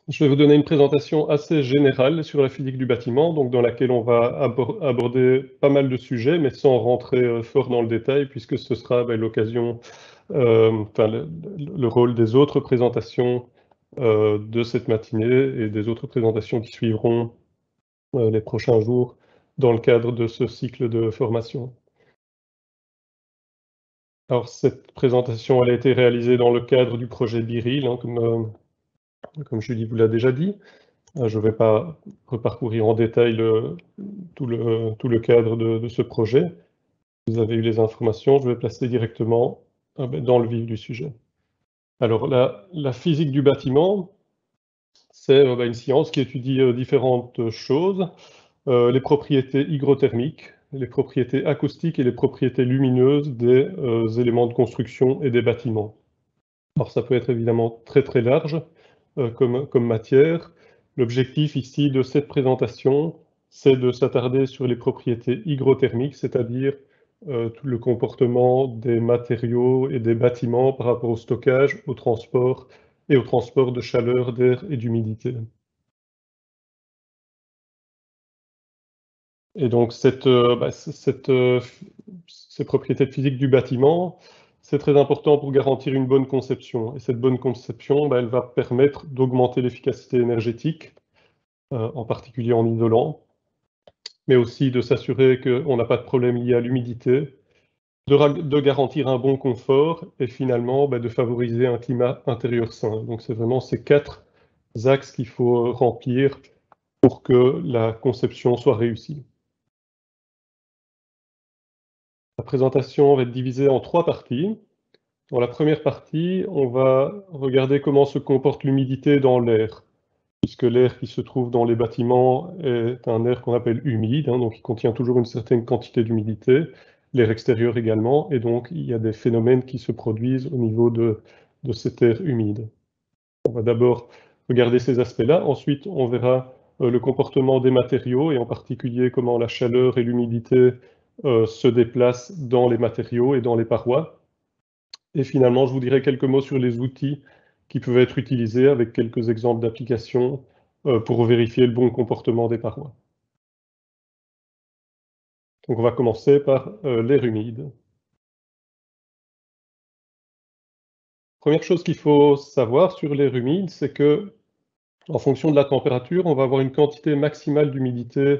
Je vais vous donner une présentation assez générale sur la physique du bâtiment, donc dans laquelle on va aborder pas mal de sujets, mais sans rentrer fort dans le détail, puisque ce sera l'occasion, enfin le rôle des autres présentations de cette matinée et des autres présentations qui suivront les prochains jours dans le cadre de ce cycle de formation. Alors cette présentation, elle a été réalisée dans le cadre du projet BIRIL, hein, comme Julie vous l'a déjà dit. Je ne vais pas reparcourir en détail tout le cadre de ce projet. Vous avez eu les informations, je vais passer directement dans le vif du sujet. Alors la physique du bâtiment, c'est une science qui étudie différentes choses, les propriétés hygrothermiques, les propriétés acoustiques et les propriétés lumineuses des éléments de construction et des bâtiments. Alors ça peut être évidemment très très large comme matière. L'objectif ici de cette présentation, c'est de s'attarder sur les propriétés hygrothermiques, c'est-à-dire tout le comportement des matériaux et des bâtiments par rapport au stockage, au transport et au transport de chaleur, d'air et d'humidité. Et donc ces propriétés physiques du bâtiment, c'est très important pour garantir une bonne conception. Et cette bonne conception, elle va permettre d'augmenter l'efficacité énergétique, en particulier en isolant, mais aussi de s'assurer qu'on n'a pas de problème lié à l'humidité, de garantir un bon confort et finalement de favoriser un climat intérieur sain. Donc c'est vraiment ces 4 axes qu'il faut remplir pour que la conception soit réussie. La présentation va être divisée en 3 parties. Dans la première partie, on va regarder comment se comporte l'humidité dans l'air, puisque l'air qui se trouve dans les bâtiments est un air qu'on appelle humide, hein, donc il contient toujours une certaine quantité d'humidité, l'air extérieur également, et donc il y a des phénomènes qui se produisent au niveau de cet air humide. On va d'abord regarder ces aspects-là, ensuite on verra le comportement des matériaux, et en particulier comment la chaleur et l'humidité se déplacent dans les matériaux et dans les parois. Et finalement, je vous dirai quelques mots sur les outils qui peuvent être utilisés avec quelques exemples d'applications pour vérifier le bon comportement des parois. Donc on va commencer par l'air humide. Première chose qu'il faut savoir sur l'air humide, c'est que en fonction de la température, on va avoir une quantité maximale d'humidité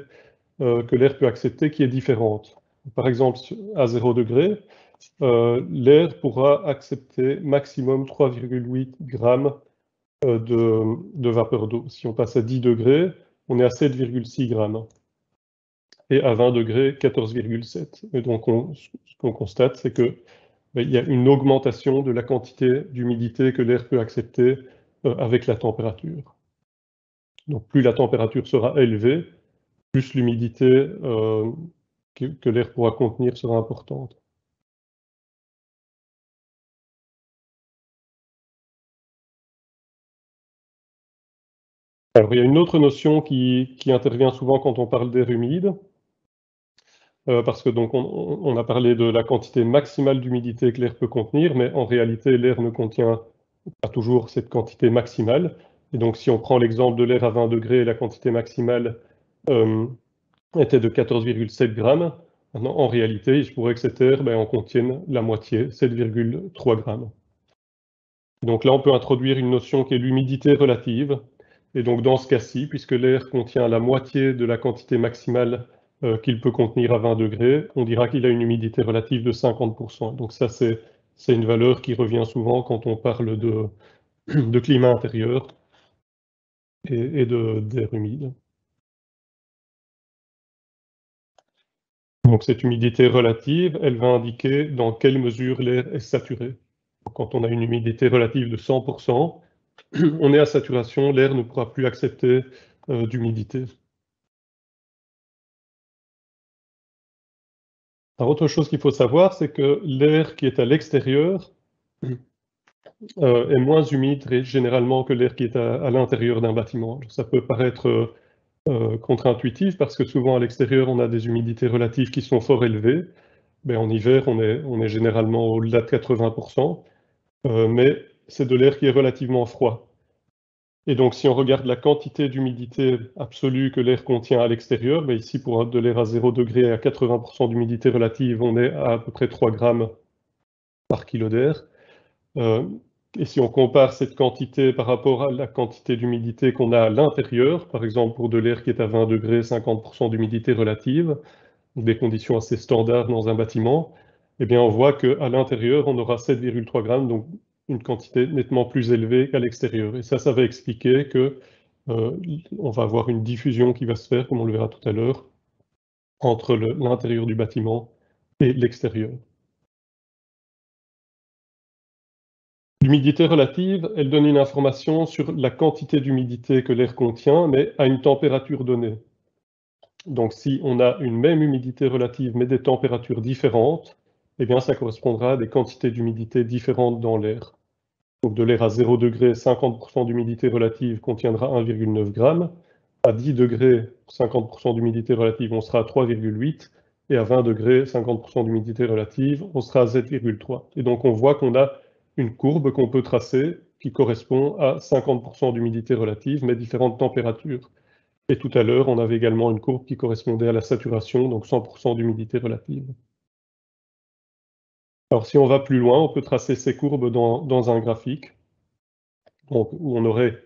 que l'air peut accepter qui est différente. Par exemple, à 0 degré, l'air pourra accepter maximum 3,8 grammes de vapeur d'eau. Si on passe à 10 degrés, on est à 7,6 grammes. Et à 20 degrés, 14,7. Et donc ce qu'on constate, c'est que il y a une augmentation de la quantité d'humidité que l'air peut accepter avec la température. Donc plus la température sera élevée, plus l'humidité que l'air pourra contenir sera importante. Alors il y a une autre notion qui intervient souvent quand on parle d'air humide, parce que donc on a parlé de la quantité maximale d'humidité que l'air peut contenir, mais en réalité l'air ne contient pas toujours cette quantité maximale. Et donc si on prend l'exemple de l'air à 20 degrés, la quantité maximale était de 14,7 grammes. Maintenant, en réalité, il se pourrait que cet air en contienne la moitié, 7,3 grammes. Donc là, on peut introduire une notion qui est l'humidité relative. Et donc dans ce cas-ci, puisque l'air contient la moitié de la quantité maximale qu'il peut contenir à 20 degrés, on dira qu'il a une humidité relative de 50%. Donc ça, c'est une valeur qui revient souvent quand on parle de climat intérieur et d'air humide. Donc cette humidité relative, elle va indiquer dans quelle mesure l'air est saturé. Quand on a une humidité relative de 100%, on est à saturation, l'air ne pourra plus accepter d'humidité. Alors, autre chose qu'il faut savoir, c'est que l'air qui est à l'extérieur est moins humide généralement que l'air qui est à l'intérieur d'un bâtiment. Ça peut paraître contre-intuitif parce que souvent à l'extérieur, on a des humidités relatives qui sont fort élevées. Mais en hiver, on est généralement au-delà de 80%, mais c'est de l'air qui est relativement froid. Et donc, si on regarde la quantité d'humidité absolue que l'air contient à l'extérieur, ben ici, pour de l'air à 0 degré et à 80% d'humidité relative, on est à peu près 3 grammes par kilo d'air. Et si on compare cette quantité par rapport à la quantité d'humidité qu'on a à l'intérieur, par exemple pour de l'air qui est à 20 degrés, 50% d'humidité relative, des conditions assez standards dans un bâtiment, eh bien on voit qu'à l'intérieur, on aura 7,3 grammes, donc une quantité nettement plus élevée qu'à l'extérieur. Et ça va expliquer que on va avoir une diffusion qui va se faire, comme on le verra tout à l'heure, entre l'intérieur du bâtiment et l'extérieur. L'humidité relative, elle donne une information sur la quantité d'humidité que l'air contient, mais à une température donnée. Donc si on a une même humidité relative, mais des températures différentes, eh bien ça correspondra à des quantités d'humidité différentes dans l'air. Donc de l'air à 0 degré, 50% d'humidité relative contiendra 1,9 g. À 10 degrés, 50% d'humidité relative, on sera à 3,8. Et à 20 degrés, 50% d'humidité relative, on sera à 7,3. Et donc on voit qu'on a une courbe qu'on peut tracer qui correspond à 50% d'humidité relative, mais différentes températures. Et tout à l'heure, on avait également une courbe qui correspondait à la saturation, donc 100% d'humidité relative. Alors si on va plus loin, on peut tracer ces courbes dans un graphique, donc, où on aurait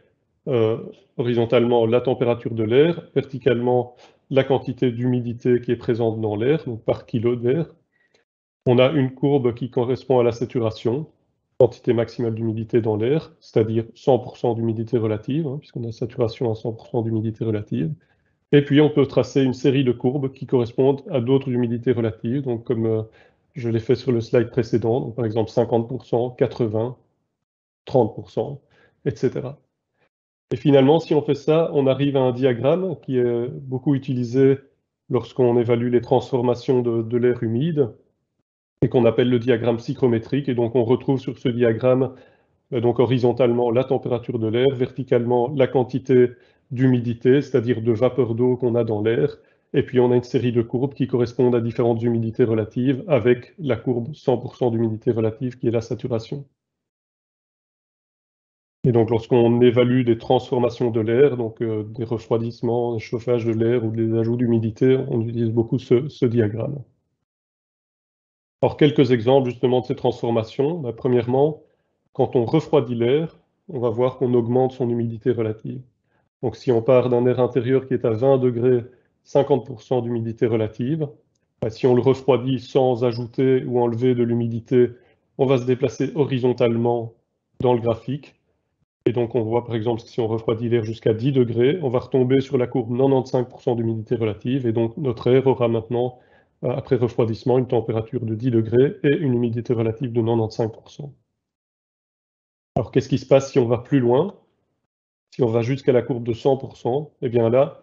horizontalement la température de l'air, verticalement la quantité d'humidité qui est présente dans l'air, donc par kilo d'air. On a une courbe qui correspond à la saturation, quantité maximale d'humidité dans l'air, c'est-à-dire 100% d'humidité relative, hein, puisqu'on a saturation à 100% d'humidité relative. Et puis on peut tracer une série de courbes qui correspondent à d'autres humidités relatives, donc comme je l'ai fait sur le slide précédent, donc par exemple 50%, 80%, 30%, etc. Et finalement, si on fait ça, on arrive à un diagramme qui est beaucoup utilisé lorsqu'on évalue les transformations de l'air humide et qu'on appelle le diagramme psychrométrique. Et donc on retrouve sur ce diagramme donc horizontalement la température de l'air, verticalement la quantité d'humidité, c'est-à-dire de vapeur d'eau qu'on a dans l'air, et puis on a une série de courbes qui correspondent à différentes humidités relatives avec la courbe 100% d'humidité relative qui est la saturation. Et donc lorsqu'on évalue des transformations de l'air, donc des refroidissements, des chauffages de l'air ou des ajouts d'humidité, on utilise beaucoup ce diagramme. Alors quelques exemples justement de ces transformations. Premièrement, quand on refroidit l'air, on va voir qu'on augmente son humidité relative. Donc si on part d'un air intérieur qui est à 20 degrés, 50% d'humidité relative, si on le refroidit sans ajouter ou enlever de l'humidité, on va se déplacer horizontalement dans le graphique. Et donc on voit par exemple si on refroidit l'air jusqu'à 10 degrés, on va retomber sur la courbe 95% d'humidité relative, et donc notre air aura maintenant, après refroidissement, une température de 10 degrés et une humidité relative de 95%. Alors qu'est-ce qui se passe si on va plus loin? Si on va jusqu'à la courbe de 100%, eh bien là,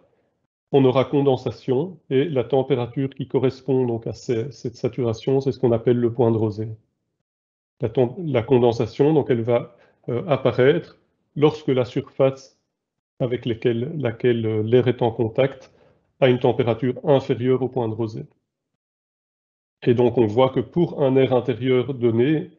on aura condensation, et la température qui correspond donc à cette saturation, c'est ce qu'on appelle le point de rosée. La condensation, donc elle va apparaître lorsque la surface avec laquelle l'air est en contact a une température inférieure au point de rosée. Et donc on voit que pour un air intérieur donné,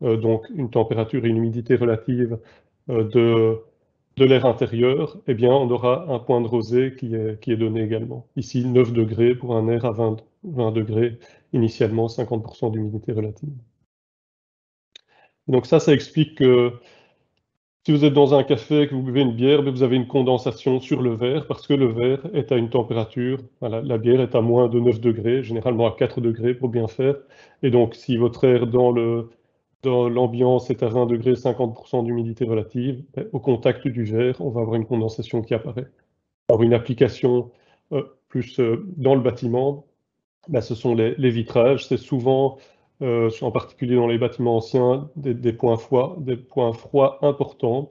donc une température et une humidité relative de l'air intérieur, eh bien on aura un point de rosée qui est donné également. Ici 9 degrés pour un air à 20 degrés, initialement 50% d'humidité relative. Donc ça explique que si vous êtes dans un café et que vous buvez une bière, vous avez une condensation sur le verre parce que le verre est à une température, voilà, la bière est à moins de 9 degrés, généralement à 4 degrés pour bien faire. Et donc si votre air dans l'ambiance est à 20 degrés, 50% d'humidité relative, au contact du verre, on va avoir une condensation qui apparaît. Alors une application plus dans le bâtiment, ce sont les vitrages. C'est souvent, en particulier dans les bâtiments anciens, des points froids importants.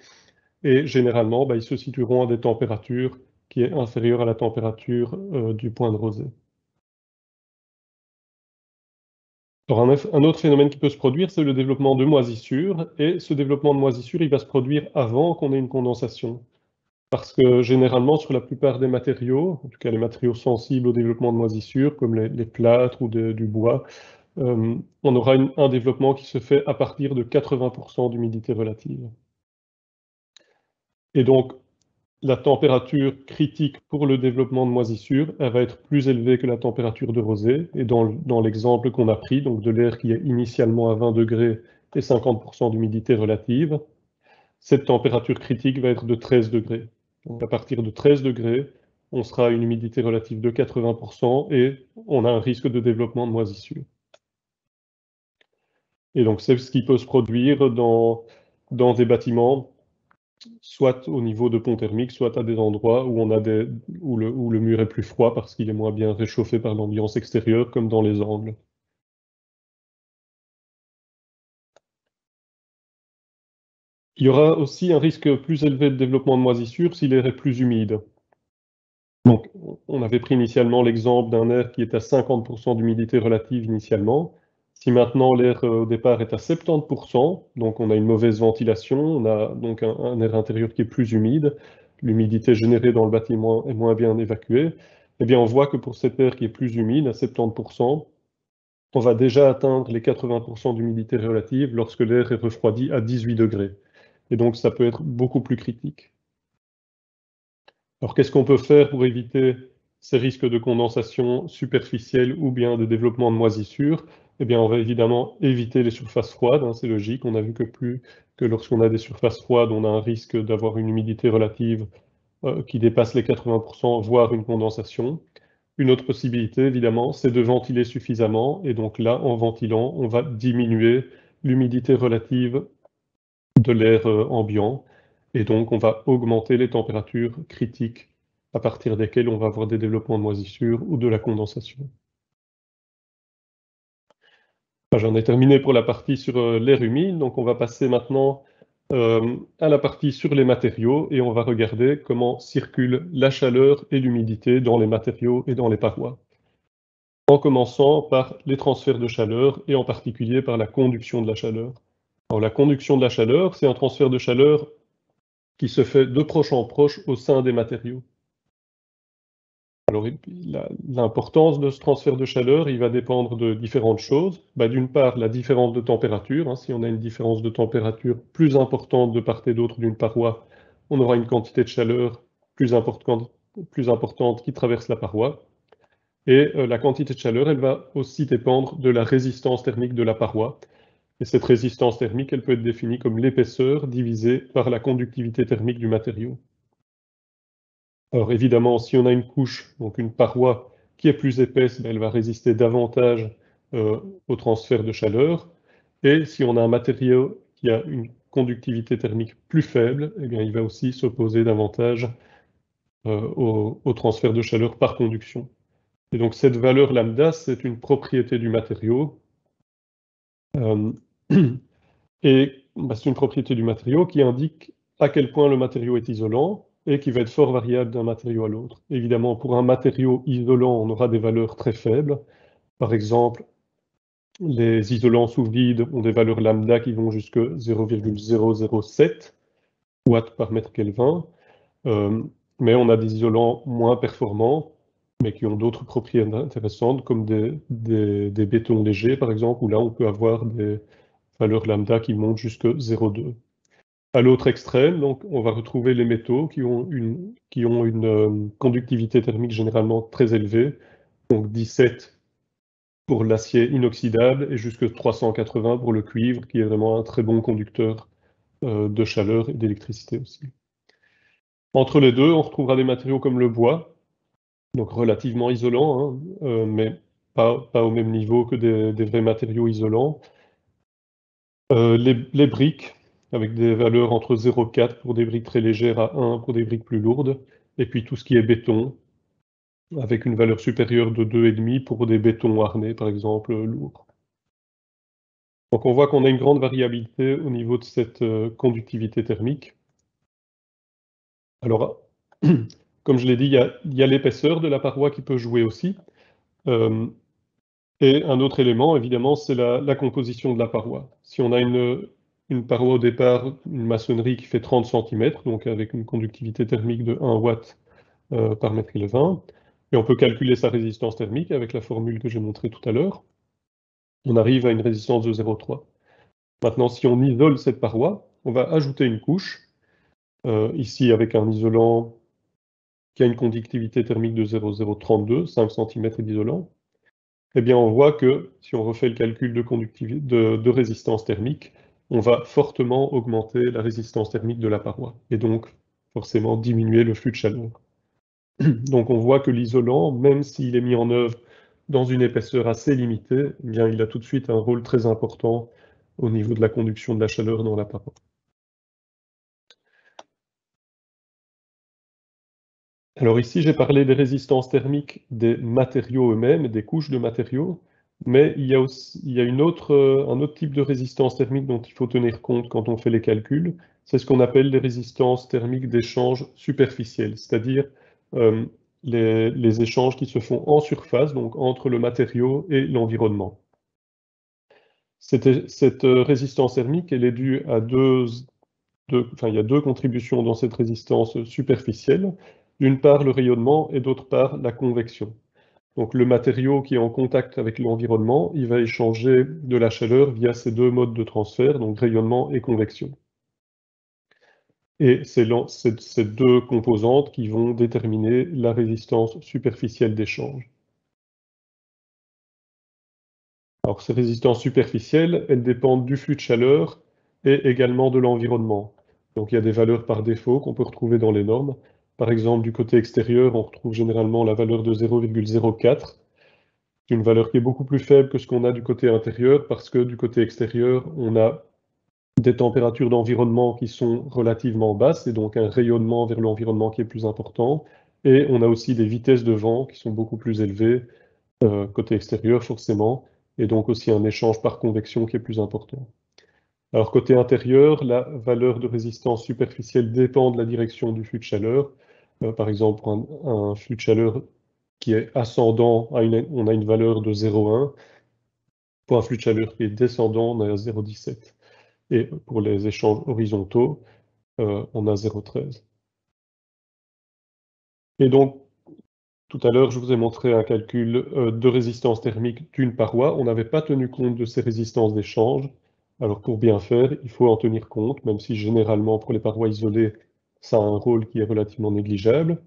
Et généralement, ils se situeront à des températures qui est inférieure à la température du point de rosée. Alors un autre phénomène qui peut se produire, c'est le développement de moisissures. Et ce développement de moisissures, il va se produire avant qu'on ait une condensation. Parce que généralement, sur la plupart des matériaux, en tout cas les matériaux sensibles au développement de moisissures, comme les plâtres ou du bois, on aura un développement qui se fait à partir de 80% d'humidité relative. Et donc, la température critique pour le développement de moisissure, elle va être plus élevée que la température de rosée. Et dans l'exemple qu'on a pris, donc de l'air qui est initialement à 20 degrés et 50% d'humidité relative, cette température critique va être de 13 degrés. Donc à partir de 13 degrés, on sera à une humidité relative de 80% et on a un risque de développement de moisissure. Et donc c'est ce qui peut se produire dans des bâtiments, soit au niveau de ponts thermiques, soit à des endroits où, où le mur est plus froid parce qu'il est moins bien réchauffé par l'ambiance extérieure, comme dans les angles. Il y aura aussi un risque plus élevé de développement de moisissure si l'air est plus humide. Donc, on avait pris initialement l'exemple d'un air qui est à 50% d'humidité relative initialement. Si maintenant l'air au départ est à 70%, donc on a une mauvaise ventilation, on a donc un air intérieur qui est plus humide, l'humidité générée dans le bâtiment est moins bien évacuée, eh bien on voit que pour cet air qui est plus humide, à 70%, on va déjà atteindre les 80% d'humidité relative lorsque l'air est refroidi à 18 degrés. Et donc ça peut être beaucoup plus critique. Alors, qu'est-ce qu'on peut faire pour éviter ces risques de condensation superficielle ou bien de développement de moisissure? Eh bien, on va évidemment éviter les surfaces froides, hein, c'est logique. On a vu que lorsqu'on a des surfaces froides, on a un risque d'avoir une humidité relative qui dépasse les 80%, voire une condensation. Une autre possibilité, évidemment, c'est de ventiler suffisamment. Et donc là, en ventilant, on va diminuer l'humidité relative de l'air ambiant. Et donc, on va augmenter les températures critiques à partir desquelles on va avoir des développements de moisissure ou de la condensation. Enfin, j'en ai terminé pour la partie sur l'air humide, donc on va passer maintenant à la partie sur les matériaux et on va regarder comment circulent la chaleur et l'humidité dans les matériaux et dans les parois. En commençant par les transferts de chaleur et en particulier par la conduction de la chaleur. Alors, la conduction de la chaleur, c'est un transfert de chaleur qui se fait de proche en proche au sein des matériaux. Alors, l'importance de ce transfert de chaleur, il va dépendre de différentes choses. Bah, d'une part, la différence de température, hein. Si on a une différence de température plus importante de part et d'autre d'une paroi, on aura une quantité de chaleur plus importante qui traverse la paroi. Et la quantité de chaleur, elle va aussi dépendre de la résistance thermique de la paroi. Et cette résistance thermique, elle peut être définie comme l'épaisseur divisée par la conductivité thermique du matériau. Alors évidemment, si on a une couche, donc une paroi qui est plus épaisse, ben, elle va résister davantage euh, au transfert de chaleur. Et si on a un matériau qui a une conductivité thermique plus faible, eh bien, il va aussi s'opposer davantage au transfert de chaleur par conduction. Et donc cette valeur lambda, c'est une propriété du matériau. Euh, Et bah, c'est une propriété du matériau qui indique à quel point le matériau est isolant et qui va être fort variable d'un matériau à l'autre. Évidemment, pour un matériau isolant, on aura des valeurs très faibles. Par exemple, les isolants sous vide ont des valeurs lambda qui vont jusqu'à 0,007 watts par mètre Kelvin. Euh, mais on a des isolants moins performants, mais qui ont d'autres propriétés intéressantes, comme des bétons légers, par exemple, où là, on peut avoir des valeurs lambda qui montent jusqu'à 0,2. À l'autre extrême, donc, on va retrouver les métaux qui ont une conductivité thermique généralement très élevée, donc 17 pour l'acier inoxydable et jusqu'à 380 pour le cuivre, qui est vraiment un très bon conducteur de chaleur et d'électricité aussi. Entre les deux, on retrouvera des matériaux comme le bois, donc relativement isolants, hein, mais pas au même niveau que des vrais matériaux isolants. Les briques, avec des valeurs entre 0,4 pour des briques très légères à 1 pour des briques plus lourdes. Et puis tout ce qui est béton, avec une valeur supérieure de 2,5 pour des bétons harnais, par exemple, lourds. Donc on voit qu'on a une grande variabilité au niveau de cette conductivité thermique. Alors, comme je l'ai dit, il y a l'épaisseur de la paroi qui peut jouer aussi. Euh, Et un autre élément, évidemment, c'est la composition de la paroi. Si on a une paroi au départ, une maçonnerie qui fait 30 cm, donc avec une conductivité thermique de 1 watt par mètre Kelvin, et on peut calculer sa résistance thermique avec la formule que j'ai montrée tout à l'heure, on arrive à une résistance de 0,3. Maintenant, si on isole cette paroi, on va ajouter une couche, ici avec un isolant qui a une conductivité thermique de 0,032, 5 cm d'isolant, eh bien on voit que si on refait le calcul de résistance thermique, on va fortement augmenter la résistance thermique de la paroi, et donc forcément diminuer le flux de chaleur. Donc on voit que l'isolant, même s'il est mis en œuvre dans une épaisseur assez limitée, eh bien, il a tout de suite un rôle très important au niveau de la conduction de la chaleur dans la paroi. Alors ici, j'ai parlé des résistances thermiques des matériaux eux-mêmes, des couches de matériaux, mais il y a aussi un autre type de résistance thermique dont il faut tenir compte quand on fait les calculs. C'est ce qu'on appelle les résistances thermiques d'échange superficielles, c'est-à-dire euh, les échanges qui se font en surface, donc entre le matériau et l'environnement. Cette résistance thermique, elle est due à il y a deux contributions dans cette résistance superficielle. D'une part, le rayonnement et d'autre part, la convection. Donc le matériau qui est en contact avec l'environnement, il va échanger de la chaleur via ces deux modes de transfert, donc rayonnement et convection. Et c'est ces deux composantes qui vont déterminer la résistance superficielle d'échange. Alors ces résistances superficielles, elles dépendent du flux de chaleur et également de l'environnement. Donc il y a des valeurs par défaut qu'on peut retrouver dans les normes. Par exemple, du côté extérieur, on retrouve généralement la valeur de 0,04, une valeur qui est beaucoup plus faible que ce qu'on a du côté intérieur, parce que du côté extérieur, on a des températures d'environnement qui sont relativement basses, et donc un rayonnement vers l'environnement qui est plus important, et on a aussi des vitesses de vent qui sont beaucoup plus élevées, côté extérieur forcément, et donc aussi un échange par convection qui est plus important. Alors côté intérieur, la valeur de résistance superficielle dépend de la direction du flux de chaleur. Par exemple, un flux de chaleur qui est ascendant, on a une valeur de 0,1. Pour un flux de chaleur qui est descendant, on a 0,17. Et pour les échanges horizontaux, on a 0,13. Et donc, tout à l'heure, je vous ai montré un calcul de résistance thermique d'une paroi. On n'avait pas tenu compte de ces résistances d'échange. Alors pour bien faire, il faut en tenir compte, même si généralement pour les parois isolées, ça a un rôle qui est relativement négligeable.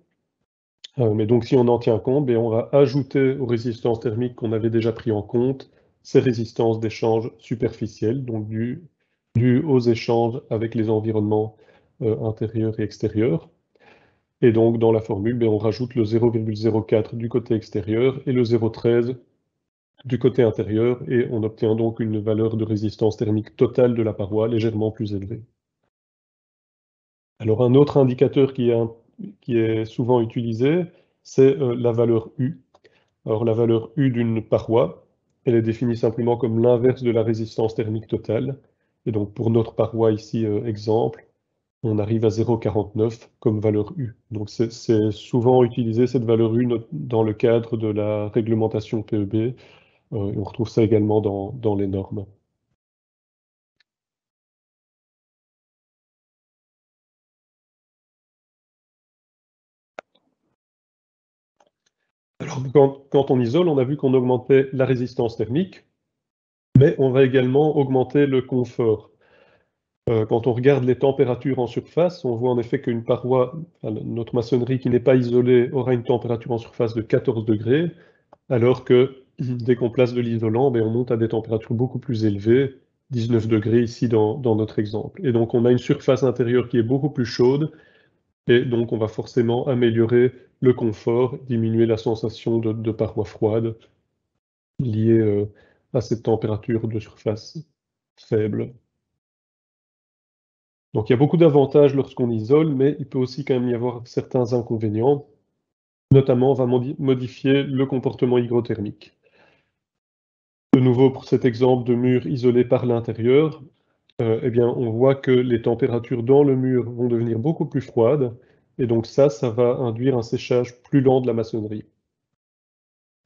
Mais donc si on en tient compte, on va ajouter aux résistances thermiques qu'on avait déjà pris en compte ces résistances d'échange superficielles, donc dues aux échanges avec les environnements intérieurs et extérieurs. Et donc, dans la formule, on rajoute le 0,04 du côté extérieur et le 0,13 du côté intérieur, et on obtient donc une valeur de résistance thermique totale de la paroi légèrement plus élevée. Alors, un autre indicateur qui est souvent utilisé, c'est la valeur U. Alors, la valeur U d'une paroi, elle est définie simplement comme l'inverse de la résistance thermique totale. Et donc, pour notre paroi ici, exemple, on arrive à 0,49 comme valeur U. Donc c'est souvent utilisé cette valeur U dans le cadre de la réglementation PEB. Et on retrouve ça également dans les normes. Alors quand on isole, on a vu qu'on augmentait la résistance thermique, mais on va également augmenter le confort. Quand on regarde les températures en surface, on voit en effet qu'une paroi, enfin, notre maçonnerie qui n'est pas isolée, aura une température en surface de 14 degrés, alors que dès qu'on place de l'isolant, on monte à des températures beaucoup plus élevées, 19 degrés ici dans notre exemple. Et donc on a une surface intérieure qui est beaucoup plus chaude, et donc on va forcément améliorer le confort, diminuer la sensation de paroi froide liée à cette température de surface faible. Donc il y a beaucoup d'avantages lorsqu'on isole, mais il peut aussi quand même y avoir certains inconvénients. Notamment, on va modifier le comportement hygrothermique. De nouveau, pour cet exemple de mur isolé par l'intérieur, on voit que les températures dans le mur vont devenir beaucoup plus froides, et donc ça va induire un séchage plus lent de la maçonnerie.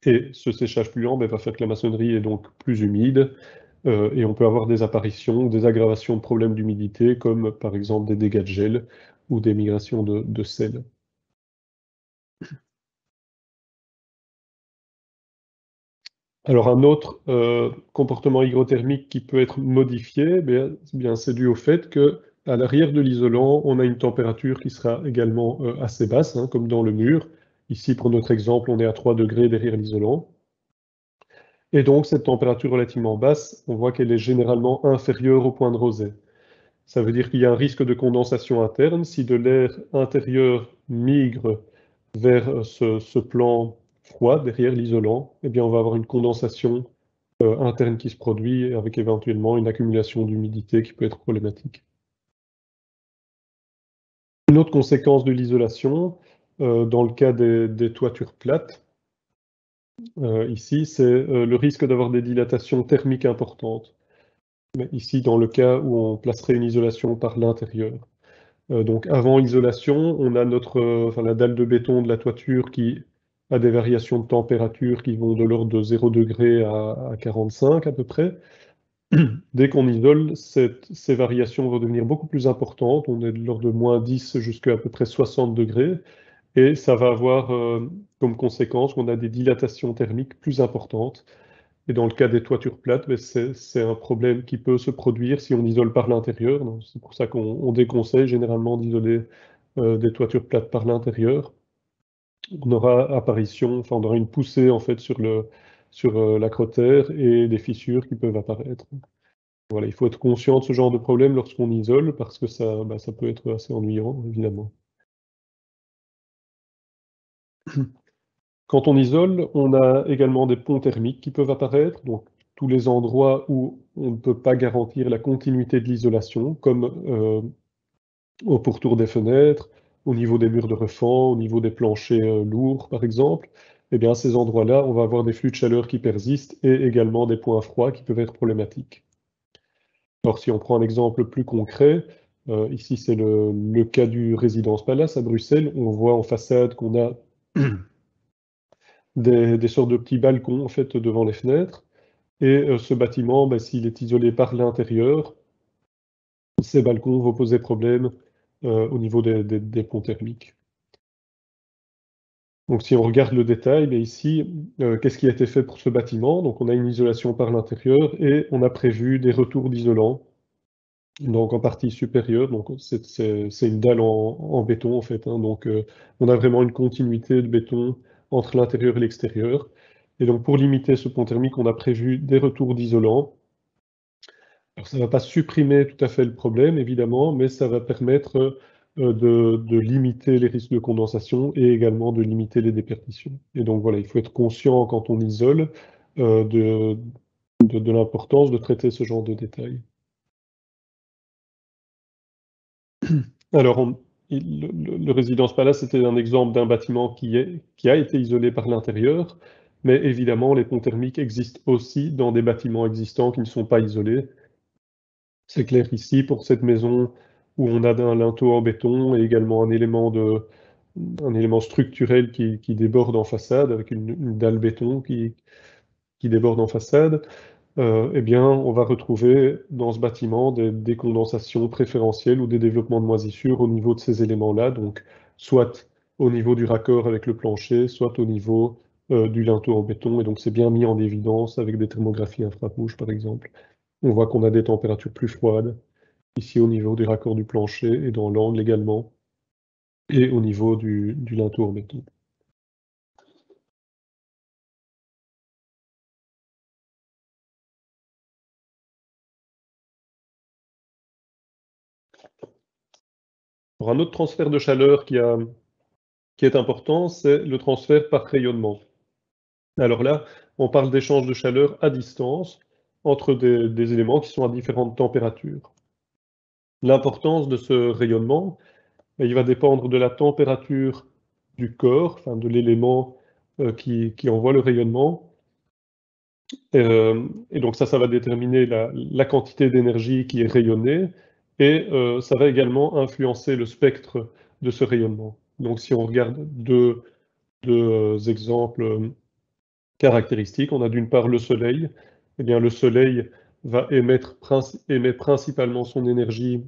Et ce séchage plus lent va faire que la maçonnerie est donc plus humide, et on peut avoir des apparitions, des aggravations de problèmes d'humidité, comme par exemple des dégâts de gel ou des migrations de sel. Alors un autre comportement hygrothermique qui peut être modifié, c'est dû au fait que À l'arrière de l'isolant, on a une température qui sera également assez basse, hein, comme dans le mur. Ici, pour notre exemple, on est à 3 degrés derrière l'isolant. Et donc, cette température relativement basse, on voit qu'elle est généralement inférieure au point de rosée. Ça veut dire qu'il y a un risque de condensation interne. Si de l'air intérieur migre vers ce plan froid derrière l'isolant, eh bien, on va avoir une condensation interne qui se produit avec éventuellement une accumulation d'humidité qui peut être problématique. Une autre conséquence de l'isolation, dans le cas des toitures plates, ici, c'est le risque d'avoir des dilatations thermiques importantes. Mais ici, dans le cas où on placerait une isolation par l'intérieur. Donc avant isolation, on a enfin, la dalle de béton de la toiture qui a des variations de température qui vont de l'ordre de 0 degré à 45 à peu près. Dès qu'on isole, ces variations vont devenir beaucoup plus importantes. On est de l'ordre de -10 jusqu'à à peu près 60 degrés. Et ça va avoir comme conséquence qu'on a des dilatations thermiques plus importantes. Et dans le cas des toitures plates, ben, c'est un problème qui peut se produire si on isole par l'intérieur. Donc, c'est pour ça qu'on déconseille généralement d'isoler des toitures plates par l'intérieur. On aura apparition, enfin on aura une poussée en fait sur l'acrotère et des fissures qui peuvent apparaître. Voilà, il faut être conscient de ce genre de problème lorsqu'on isole parce que ça, bah, ça peut être assez ennuyant, évidemment. Quand on isole, on a également des ponts thermiques qui peuvent apparaître, donc tous les endroits où on ne peut pas garantir la continuité de l'isolation, comme au pourtour des fenêtres, au niveau des murs de refend, au niveau des planchers lourds, par exemple. Eh bien, à ces endroits-là, on va avoir des flux de chaleur qui persistent et également des points froids qui peuvent être problématiques. Alors, si on prend un exemple plus concret, ici c'est le cas du Résidence Palace à Bruxelles. On voit en façade qu'on a des sortes de petits balcons en fait devant les fenêtres. Et ce bâtiment, bah, s'il est isolé par l'intérieur, ces balcons vont poser problème au niveau des ponts thermiques. Donc si on regarde le détail, mais ici, qu'est-ce qui a été fait pour ce bâtiment? Donc on a une isolation par l'intérieur et on a prévu des retours d'isolant, donc en partie supérieure, donc c'est une dalle en béton en fait, hein, donc on a vraiment une continuité de béton entre l'intérieur et l'extérieur. Et donc pour limiter ce pont thermique, on a prévu des retours d'isolant. Alors ça ne va pas supprimer tout à fait le problème, évidemment, mais ça va permettre de limiter les risques de condensation et également de limiter les déperditions. Et donc voilà, il faut être conscient quand on isole de l'importance de traiter ce genre de détails. Alors, le Résidence Palace, c'était un exemple d'un bâtiment qui a été isolé par l'intérieur, mais évidemment, les ponts thermiques existent aussi dans des bâtiments existants qui ne sont pas isolés. C'est clair ici, pour cette maison où on a un linteau en béton et également un élément structurel qui déborde en façade, avec une dalle béton qui déborde en façade, eh bien, on va retrouver dans ce bâtiment des condensations préférentielles ou des développements de moisissures au niveau de ces éléments-là, donc soit au niveau du raccord avec le plancher, soit au niveau du linteau en béton, et donc c'est bien mis en évidence avec des thermographies infrarouges, par exemple. On voit qu'on a des températures plus froides, ici au niveau du raccord du plancher et dans l'angle également, et au niveau du linteau en béton. Pour un autre transfert de chaleur qui est important, c'est le transfert par rayonnement. Alors là, on parle d'échange de chaleur à distance entre des éléments qui sont à différentes températures. L'importance de ce rayonnement, il va dépendre de la température du corps, enfin de l'élément qui envoie le rayonnement. Et donc ça va déterminer la quantité d'énergie qui est rayonnée et ça va également influencer le spectre de ce rayonnement. Donc si on regarde deux exemples caractéristiques, on a d'une part le soleil. Eh bien, le soleil va émettre principalement son énergie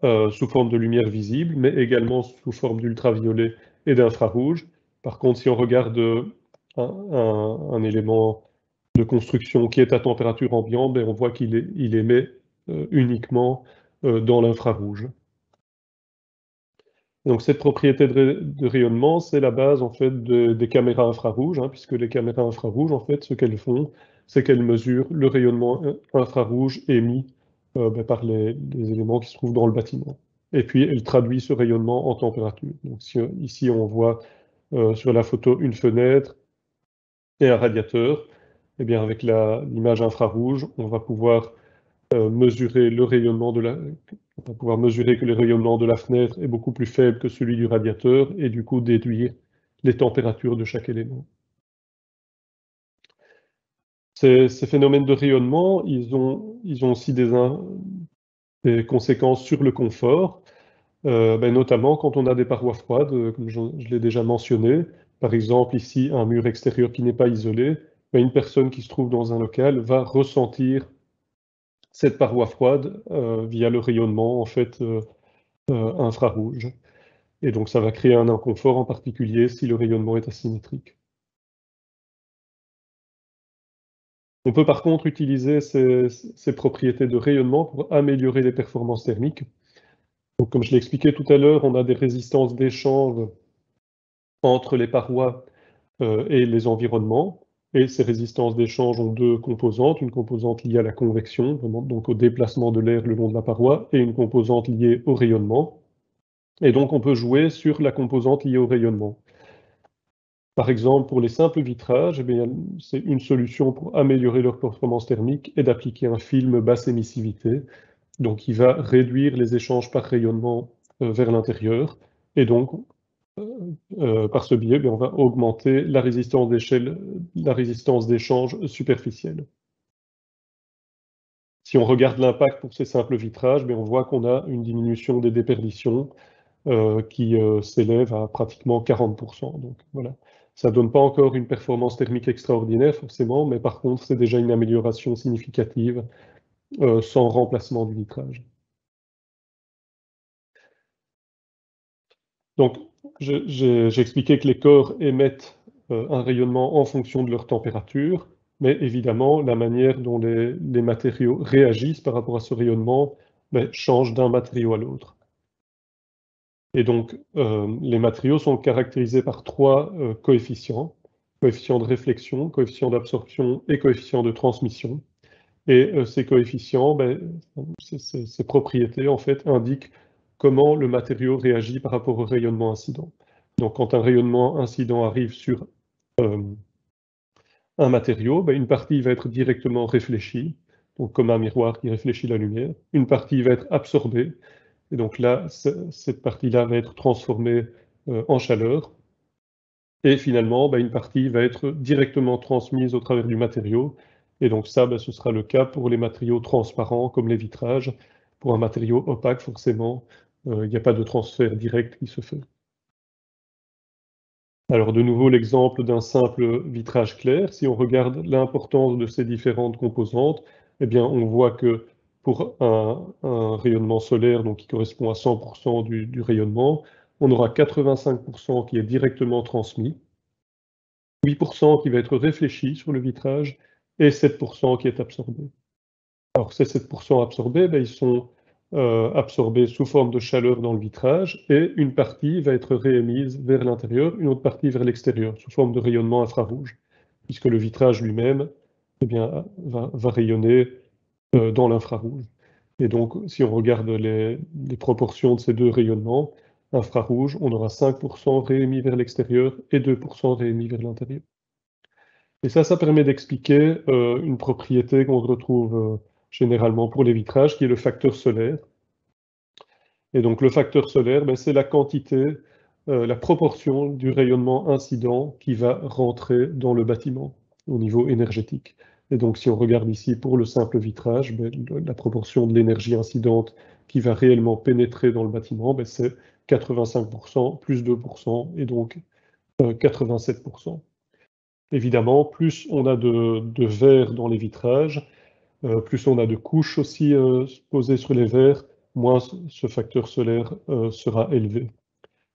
sous forme de lumière visible, mais également sous forme d'ultraviolet et d'infrarouge. Par contre, si on regarde un élément de construction qui est à température ambiante, ben, on voit il émet uniquement dans l'infrarouge. Donc cette propriété de rayonnement, c'est la base en fait des caméras infrarouges, hein, puisque les caméras infrarouges, en fait, ce qu'elles font, c'est qu'elles mesurent le rayonnement infrarouge émis par les éléments qui se trouvent dans le bâtiment. Et puis elles traduisent ce rayonnement en température. Donc ici on voit sur la photo une fenêtre et un radiateur. Eh bien avec l'image infrarouge, on va pouvoir mesurer le rayonnement on va pouvoir mesurer que le rayonnement de la fenêtre est beaucoup plus faible que celui du radiateur et du coup déduire les températures de chaque élément. Ces phénomènes de rayonnement, ils ont aussi des conséquences sur le confort, notamment quand on a des parois froides, comme je l'ai déjà mentionné. Par exemple, ici, un mur extérieur qui n'est pas isolé, une personne qui se trouve dans un local va ressentir cette paroi froide via le rayonnement en fait, infrarouge. Et donc ça va créer un inconfort, en particulier si le rayonnement est asymétrique. On peut par contre utiliser ces propriétés de rayonnement pour améliorer les performances thermiques. Donc comme je l'ai expliqué tout à l'heure, on a des résistances d'échange entre les parois et les environnements. Et ces résistances d'échange ont deux composantes, une composante liée à la convection, vraiment, donc au déplacement de l'air le long de la paroi, et une composante liée au rayonnement. Et donc on peut jouer sur la composante liée au rayonnement. Par exemple, pour les simples vitrages, eh bien, c'est une solution pour améliorer leur performance thermique et d'appliquer un film basse émissivité, donc il va réduire les échanges par rayonnement vers l'intérieur, et donc par ce biais, on va augmenter la résistance d'échange superficielle. Si on regarde l'impact pour ces simples vitrages, on voit qu'on a une diminution des déperditions qui s'élève à pratiquement 40%. Donc voilà, ça ne donne pas encore une performance thermique extraordinaire forcément, mais par contre c'est déjà une amélioration significative sans remplacement du vitrage. Donc j'ai expliqué que les corps émettent un rayonnement en fonction de leur température, mais évidemment la manière dont les matériaux réagissent par rapport à ce rayonnement change d'un matériau à l'autre. Et donc, les matériaux sont caractérisés par trois coefficients: coefficient de réflexion, coefficient d'absorption et coefficient de transmission. Et ces coefficients, ces propriétés, en fait, indiquent comment le matériau réagit par rapport au rayonnement incident. Donc, quand un rayonnement incident arrive sur un matériau, une partie va être directement réfléchie, donc comme un miroir qui réfléchit la lumière. Une partie va être absorbée, et donc là, cette partie-là va être transformée en chaleur. Et finalement, une partie va être directement transmise au travers du matériau. Et donc ça, ce sera le cas pour les matériaux transparents comme les vitrages. Pour un matériau opaque, forcément, il n'y a pas de transfert direct qui se fait. Alors de nouveau, l'exemple d'un simple vitrage clair. Si on regarde l'importance de ces différentes composantes, eh bien, on voit que pour un rayonnement solaire, donc qui correspond à 100% du rayonnement, on aura 85% qui est directement transmis, 8% qui va être réfléchi sur le vitrage et 7% qui est absorbé. Alors ces 7% absorbés, ils sont absorbés sous forme de chaleur dans le vitrage, et une partie va être réémise vers l'intérieur, une autre partie vers l'extérieur, sous forme de rayonnement infrarouge, puisque le vitrage lui-même va rayonner dans l'infrarouge. Et donc, si on regarde les proportions de ces deux rayonnements, infrarouge, on aura 5% réémis vers l'extérieur et 2% réémis vers l'intérieur. Et ça permet d'expliquer une propriété qu'on retrouve généralement pour les vitrages, qui est le facteur solaire. Et donc le facteur solaire, c'est la quantité, la proportion du rayonnement incident qui va rentrer dans le bâtiment au niveau énergétique. Et donc si on regarde ici pour le simple vitrage, la proportion de l'énergie incidente qui va réellement pénétrer dans le bâtiment, c'est 85% plus 2%, et donc 87%. Évidemment, plus on a de verre dans les vitrages, plus on a de couches aussi posées sur les verres, moins ce facteur solaire sera élevé.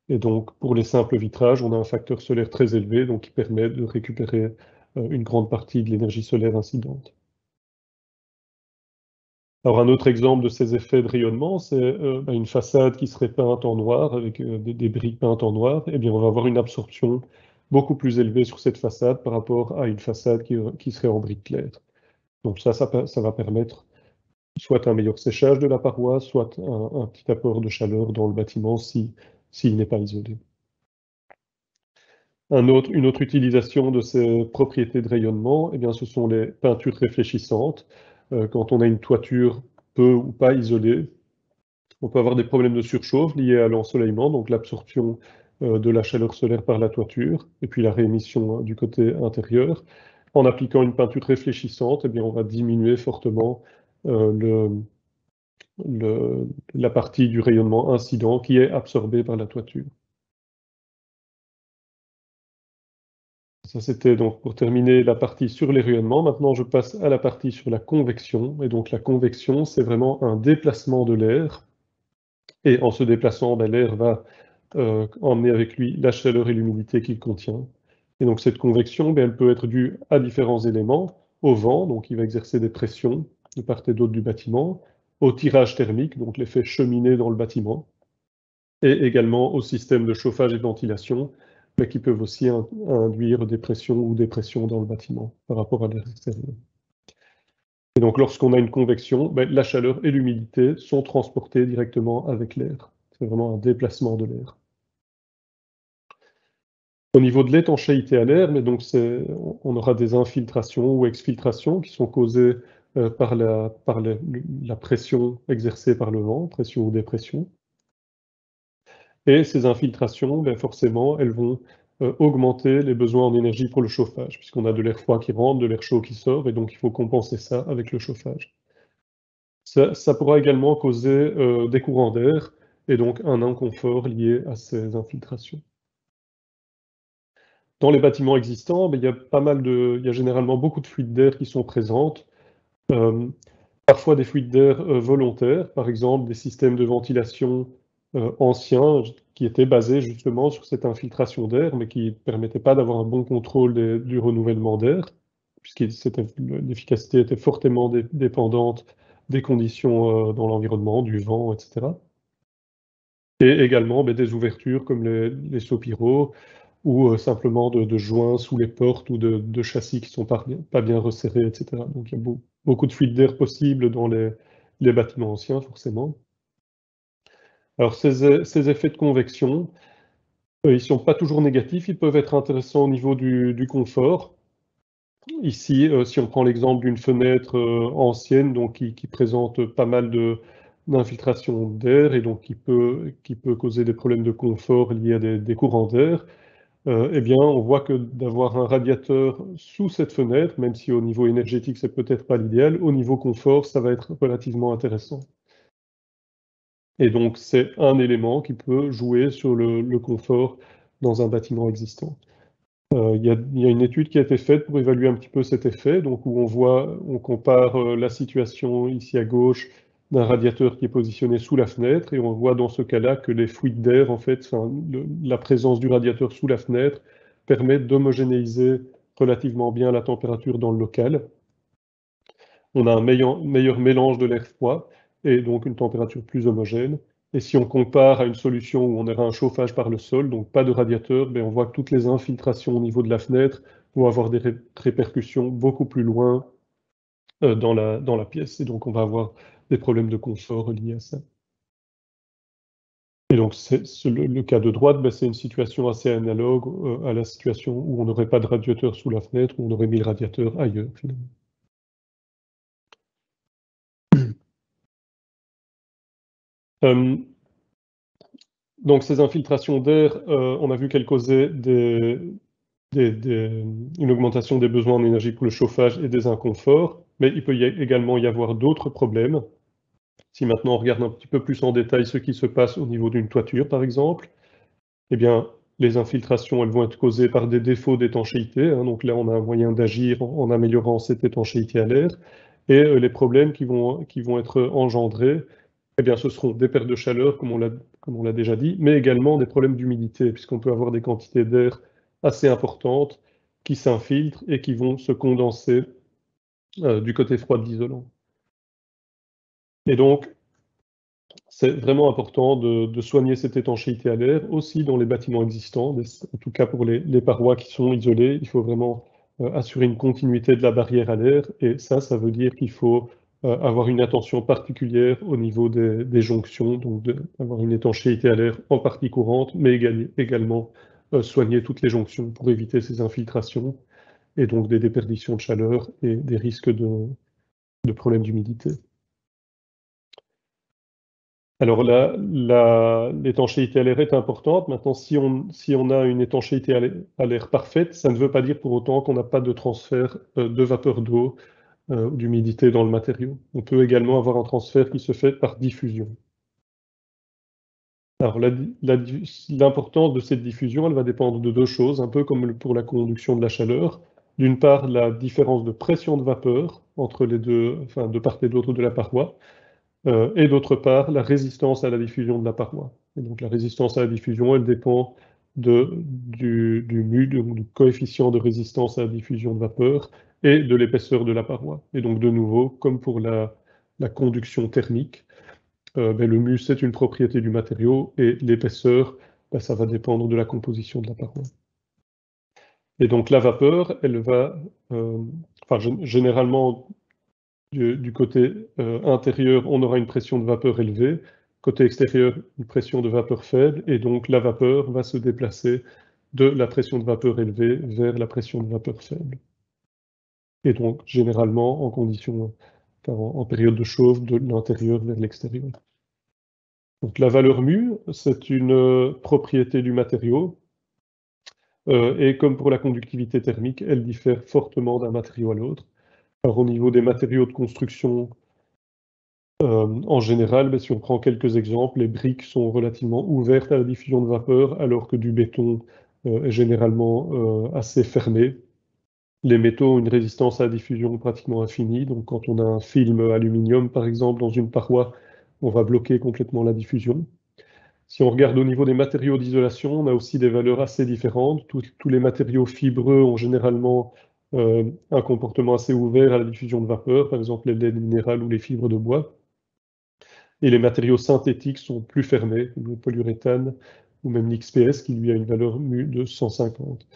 Et donc, pour les simples vitrages, on a un facteur solaire très élevé, donc qui permet de récupérer une grande partie de l'énergie solaire incidente. Alors un autre exemple de ces effets de rayonnement, c'est une façade qui serait peinte en noir avec des briques peintes en noir. Eh bien, on va avoir une absorption beaucoup plus élevée sur cette façade par rapport à une façade qui serait en briques claires. Donc ça va permettre soit un meilleur séchage de la paroi, soit un petit apport de chaleur dans le bâtiment s'il n'est pas isolé. Une autre utilisation de ces propriétés de rayonnement, eh bien, ce sont les peintures réfléchissantes. Quand on a une toiture peu ou pas isolée, on peut avoir des problèmes de surchauffe liés à l'ensoleillement, donc l'absorption de la chaleur solaire par la toiture, et puis la réémission du côté intérieur. En appliquant une peinture réfléchissante, eh bien, on va diminuer fortement euh, la partie du rayonnement incident qui est absorbée par la toiture. Ça, c'était donc pour terminer la partie sur les rayonnements. Maintenant, je passe à la partie sur la convection. Et donc, la convection, c'est vraiment un déplacement de l'air. Et en se déplaçant, l'air va emmener avec lui la chaleur et l'humidité qu'il contient. Et donc, cette convection, elle peut être due à différents éléments. Au vent, donc il va exercer des pressions de part et d'autre du bâtiment. Au tirage thermique, donc l'effet cheminée dans le bâtiment. Et également au système de chauffage et de ventilation, mais qui peuvent aussi induire des pressions ou des pressions dans le bâtiment par rapport à l'air extérieur. Et donc lorsqu'on a une convection, la chaleur et l'humidité sont transportées directement avec l'air. C'est vraiment un déplacement de l'air. Au niveau de l'étanchéité à l'air, mais donc on aura des infiltrations ou exfiltrations qui sont causées par la pression exercée par le vent, pression ou dépression. Et ces infiltrations, forcément, elles vont augmenter les besoins en énergie pour le chauffage, puisqu'on a de l'air froid qui rentre, de l'air chaud qui sort, et donc il faut compenser ça avec le chauffage. Ça pourra également causer des courants d'air, et donc un inconfort lié à ces infiltrations. Dans les bâtiments existants, il y a généralement beaucoup de fuites d'air qui sont présentes. Euh, Parfois des fuites d'air volontaires, par exemple des systèmes de ventilation anciens qui étaient basés justement sur cette infiltration d'air, mais qui ne permettaient pas d'avoir un bon contrôle du renouvellement d'air, puisque l'efficacité était fortement dépendante des conditions dans l'environnement, du vent, etc. Et également des ouvertures comme les soupiraux, ou simplement de joints sous les portes ou de châssis qui ne sont pas bien resserrés, etc. Donc il y a beaucoup de fuites d'air possibles dans les bâtiments anciens, forcément. Alors ces effets de convection, ils ne sont pas toujours négatifs, ils peuvent être intéressants au niveau du confort. Ici, si on prend l'exemple d'une fenêtre ancienne, donc qui présente pas mal d'infiltration d'air et donc qui peut causer des problèmes de confort liés à des courants d'air, eh bien, on voit que d'avoir un radiateur sous cette fenêtre, même si au niveau énergétique, c'est peut-être pas l'idéal, au niveau confort, ça va être relativement intéressant. Et donc, c'est un élément qui peut jouer sur le confort dans un bâtiment existant. Il y a une étude qui a été faite pour évaluer un petit peu cet effet, donc où on compare la situation ici à gauche d'un radiateur qui est positionné sous la fenêtre, et on voit dans ce cas-là que les fuites d'air, en fait, la présence du radiateur sous la fenêtre permet d'homogénéiser relativement bien la température dans le local. On a un meilleur mélange de l'air froid et donc une température plus homogène. Et si on compare à une solution où on aurait un chauffage par le sol, donc pas de radiateur, on voit que toutes les infiltrations au niveau de la fenêtre vont avoir des répercussions beaucoup plus loin dans la pièce. Et donc on va avoir des problèmes de confort liés à ça. Et donc le cas de droite, c'est une situation assez analogue à la situation où on n'aurait pas de radiateur sous la fenêtre, où on aurait mis le radiateur ailleurs finalement. Euh, Donc ces infiltrations d'air, on a vu qu'elles causaient une augmentation des besoins en énergie pour le chauffage et des inconforts, mais il peut également y avoir d'autres problèmes. Si maintenant on regarde un petit peu plus en détail ce qui se passe au niveau d'une toiture, par exemple, eh bien, les infiltrations, elles vont être causées par des défauts d'étanchéité, hein. Donc là, on a un moyen d'agir en améliorant cette étanchéité à l'air. Et les problèmes qui vont être engendrés, eh bien, ce seront des pertes de chaleur, comme on l'a déjà dit, mais également des problèmes d'humidité, puisqu'on peut avoir des quantités d'air assez importantes qui s'infiltrent et qui vont se condenser du côté froid de l'isolant. Et donc, c'est vraiment important de soigner cette étanchéité à l'air, aussi dans les bâtiments existants, en tout cas pour les parois qui sont isolées, il faut vraiment assurer une continuité de la barrière à l'air, et ça veut dire qu'il faut avoir une attention particulière au niveau des jonctions, donc d'avoir une étanchéité à l'air en partie courante, mais également soigner toutes les jonctions pour éviter ces infiltrations, et donc des déperditions de chaleur et des risques de problèmes d'humidité. Alors là, l'étanchéité à l'air est importante. Maintenant, si on a une étanchéité à l'air parfaite, ça ne veut pas dire pour autant qu'on n'a pas de transfert de vapeur d'eau ou d'humidité dans le matériau. On peut également avoir un transfert qui se fait par diffusion. Alors l'importance de cette diffusion, elle va dépendre de deux choses, un peu comme pour la conduction de la chaleur. D'une part, la différence de pression de vapeur entre les deux, enfin de part et d'autre de la paroi, et d'autre part, la résistance à la diffusion de la paroi. Et donc la résistance à la diffusion, elle dépend du mu, du coefficient de résistance à la diffusion de vapeur, et de l'épaisseur de la paroi. Et donc de nouveau, comme pour la conduction thermique, ben, le mu, c'est une propriété du matériau, et l'épaisseur, ben, ça va dépendre de la composition de la paroi. Et donc la vapeur, elle va, enfin généralement, du côté intérieur, on aura une pression de vapeur élevée, côté extérieur, une pression de vapeur faible, et donc la vapeur va se déplacer de la pression de vapeur élevée vers la pression de vapeur faible. Et donc, généralement, en conditions, enfin, en période de chauffe, de l'intérieur vers l'extérieur. Donc la valeur mu, c'est une propriété du matériau, et comme pour la conductivité thermique, elle diffère fortement d'un matériau à l'autre. Alors au niveau des matériaux de construction, en général, si on prend quelques exemples, les briques sont relativement ouvertes à la diffusion de vapeur, alors que du béton est généralement assez fermé. Les métaux ont une résistance à la diffusion pratiquement infinie, donc quand on a un film aluminium, par exemple, dans une paroi, on va bloquer complètement la diffusion. Si on regarde au niveau des matériaux d'isolation, on a aussi des valeurs assez différentes. Tous les matériaux fibreux ont généralement un comportement assez ouvert à la diffusion de vapeur, par exemple les laines minérales ou les fibres de bois. Et les matériaux synthétiques sont plus fermés, comme le polyuréthane ou même l'XPS, qui lui a une valeur mu de 150.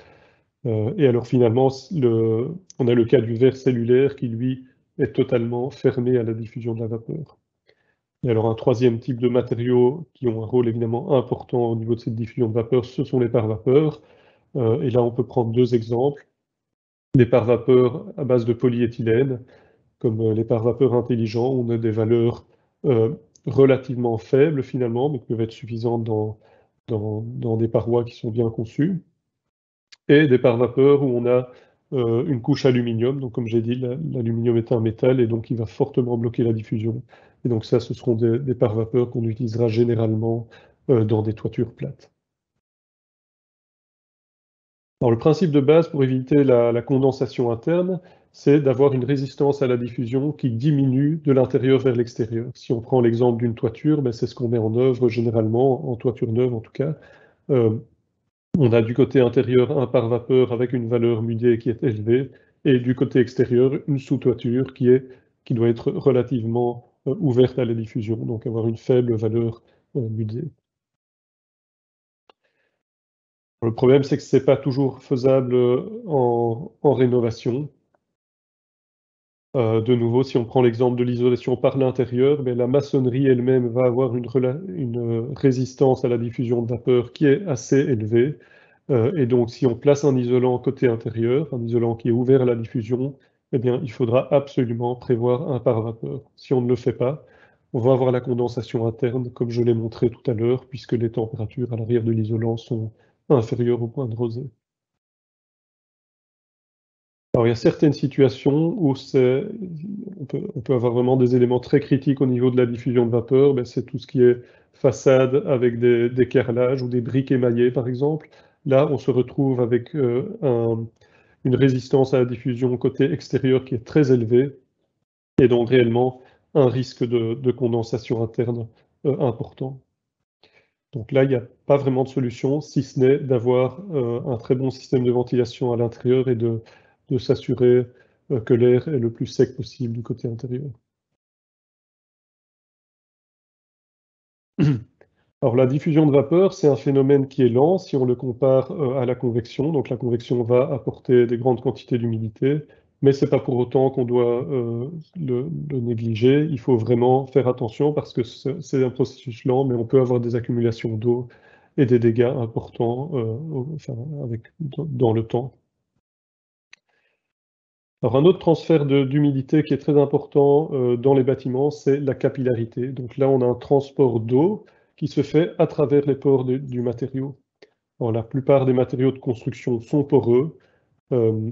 Et alors finalement, on a le cas du verre cellulaire qui, lui, est totalement fermé à la diffusion de la vapeur. Et alors un troisième type de matériaux qui ont un rôle évidemment important au niveau de cette diffusion de vapeur, ce sont les pare-vapeurs. Et là, on peut prendre deux exemples. Les pare-vapeurs à base de polyéthylène, comme les pare-vapeurs intelligents, on a des valeurs euh, relativement faibles finalement, mais qui peuvent être suffisantes dans des parois qui sont bien conçues, et des pare-vapeurs où on a une couche aluminium, donc comme j'ai dit, l'aluminium est un métal, et donc il va fortement bloquer la diffusion. Et donc ça, ce seront des pare-vapeurs qu'on utilisera généralement dans des toitures plates. Alors, le principe de base pour éviter la condensation interne, c'est d'avoir une résistance à la diffusion qui diminue de l'intérieur vers l'extérieur. Si on prend l'exemple d'une toiture, ben, c'est ce qu'on met en œuvre généralement, en toiture neuve en tout cas. Euh, on a du côté intérieur un pare-vapeur avec une valeur MUD qui est élevée, et du côté extérieur une sous-toiture qui doit être relativement ouverte à la diffusion, donc avoir une faible valeur MUD. Le problème, c'est que ce n'est pas toujours faisable en rénovation. De nouveau, si on prend l'exemple de l'isolation par l'intérieur, ben, la maçonnerie elle-même va avoir une résistance à la diffusion de vapeur qui est assez élevée. Et donc, si on place un isolant côté intérieur, un isolant qui est ouvert à la diffusion, eh bien, il faudra absolument prévoir un pare-vapeur. Si on ne le fait pas, on va avoir la condensation interne, comme je l'ai montré tout à l'heure, puisque les températures à l'arrière de l'isolant sont inférieures au point de rosée. Alors, il y a certaines situations où on peut avoir vraiment des éléments très critiques au niveau de la diffusion de vapeur. Ben, c'est tout ce qui est façade avec des carrelages ou des briques émaillées, par exemple. Là, on se retrouve avec une résistance à la diffusion côté extérieur qui est très élevée, et donc réellement un risque de condensation interne important. Donc là, il n'y a pas vraiment de solution, si ce n'est d'avoir un très bon système de ventilation à l'intérieur et de s'assurer que l'air est le plus sec possible du côté intérieur. Alors la diffusion de vapeur, c'est un phénomène qui est lent si on le compare à la convection. Donc la convection va apporter des grandes quantités d'humidité, mais c'est pas pour autant qu'on doit le négliger. Il faut vraiment faire attention parce que c'est un processus lent, mais on peut avoir des accumulations d'eau et des dégâts importants enfin, dans le temps. Alors un autre transfert d'humidité qui est très important dans les bâtiments, c'est la capillarité. Donc là, on a un transport d'eau qui se fait à travers les pores du matériau. Alors, la plupart des matériaux de construction sont poreux, euh,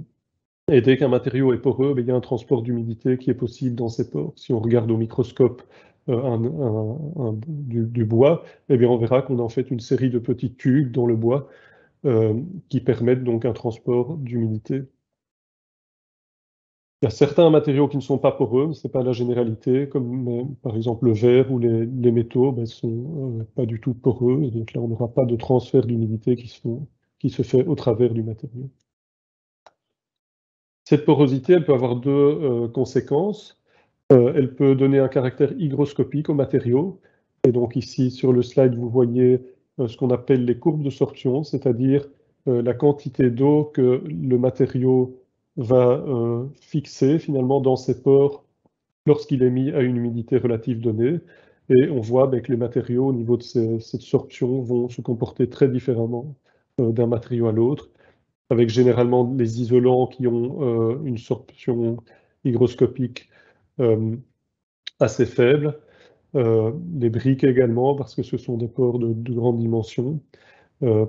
et dès qu'un matériau est poreux, ben, il y a un transport d'humidité qui est possible dans ces pores. Si on regarde au microscope du bois, eh bien, on verra qu'on a en fait une série de petits tubes dans le bois qui permettent donc un transport d'humidité. Il y a certains matériaux qui ne sont pas poreux, mais ce n'est pas la généralité, comme par exemple le verre ou les métaux ne sont pas du tout poreux, et donc là on n'aura pas de transfert d'humidité qui se fait au travers du matériau. Cette porosité, elle peut avoir deux conséquences. Elle peut donner un caractère hygroscopique au matériau, et donc ici sur le slide vous voyez ce qu'on appelle les courbes de sorption, c'est-à-dire la quantité d'eau que le matériau va fixer finalement dans ses pores lorsqu'il est mis à une humidité relative donnée. Et on voit ben, que les matériaux, au niveau de cette sorption, vont se comporter très différemment d'un matériau à l'autre, avec généralement les isolants qui ont une sorption hygroscopique euh, assez faible, les briques également, parce que ce sont des pores de grande dimension.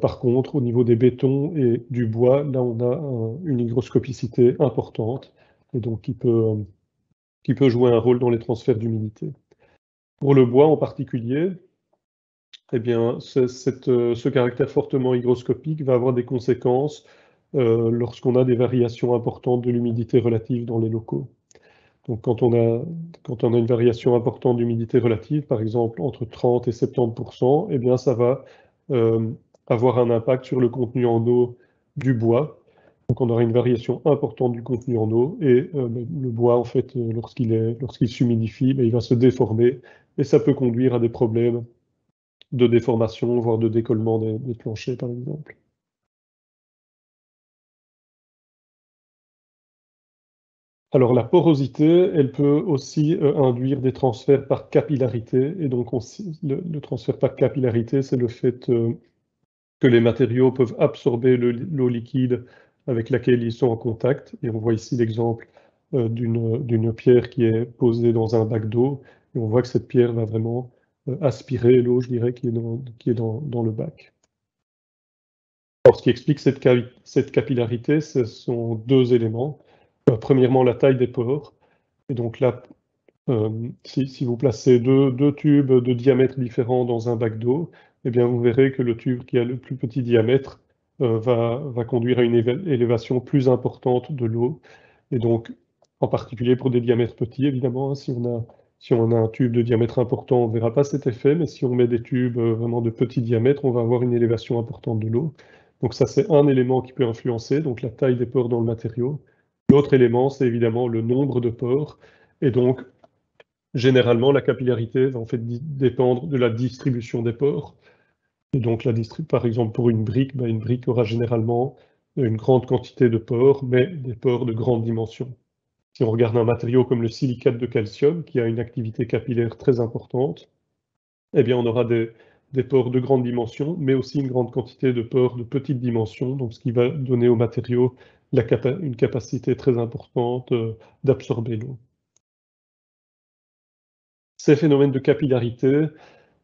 Par contre, au niveau des bétons et du bois, là, on a une hygroscopicité importante, et donc qui peut jouer un rôle dans les transferts d'humidité. Pour le bois en particulier, eh bien, ce caractère fortement hygroscopique va avoir des conséquences lorsqu'on a des variations importantes de l'humidité relative dans les locaux. Donc, quand on a une variation importante d'humidité relative, par exemple entre 30 et 70%, eh bien, ça va euh, avoir un impact sur le contenu en eau du bois. Donc, on aura une variation importante du contenu en eau et le bois, en fait, lorsqu'il s'humidifie, ben, il va se déformer et ça peut conduire à des problèmes de déformation, voire de décollement des planchers, par exemple. Alors la porosité, elle peut aussi induire des transferts par capillarité. Et donc le transfert par capillarité, c'est le fait que les matériaux peuvent absorber l'eau liquide avec laquelle ils sont en contact. Et on voit ici l'exemple d'une pierre qui est posée dans un bac d'eau. Et on voit que cette pierre va vraiment aspirer l'eau, je dirais, qui est dans le bac. Alors, ce qui explique cette capillarité, ce sont deux éléments. Premièrement, la taille des pores. Et donc là, si vous placez deux tubes de diamètre différents dans un bac d'eau, eh bien vous verrez que le tube qui a le plus petit diamètre va conduire à une élévation plus importante de l'eau. Et donc, en particulier pour des diamètres petits, évidemment, hein, si on a un tube de diamètre important, on ne verra pas cet effet, mais si on met des tubes vraiment de petit diamètre, on va avoir une élévation importante de l'eau. Donc ça, c'est un élément qui peut influencer, donc la taille des pores dans le matériau. L'autre élément, c'est évidemment le nombre de pores. Et donc, généralement, la capillarité va en fait dépendre de la distribution des pores. Et donc, par exemple, pour une brique aura généralement une grande quantité de pores, mais des pores de grande dimension. Si on regarde un matériau comme le silicate de calcium, qui a une activité capillaire très importante, eh bien, on aura des pores de grande dimension, mais aussi une grande quantité de pores de petite dimension, donc ce qui va donner au matériau une capacité très importante d'absorber l'eau. Ces phénomènes de capillarité,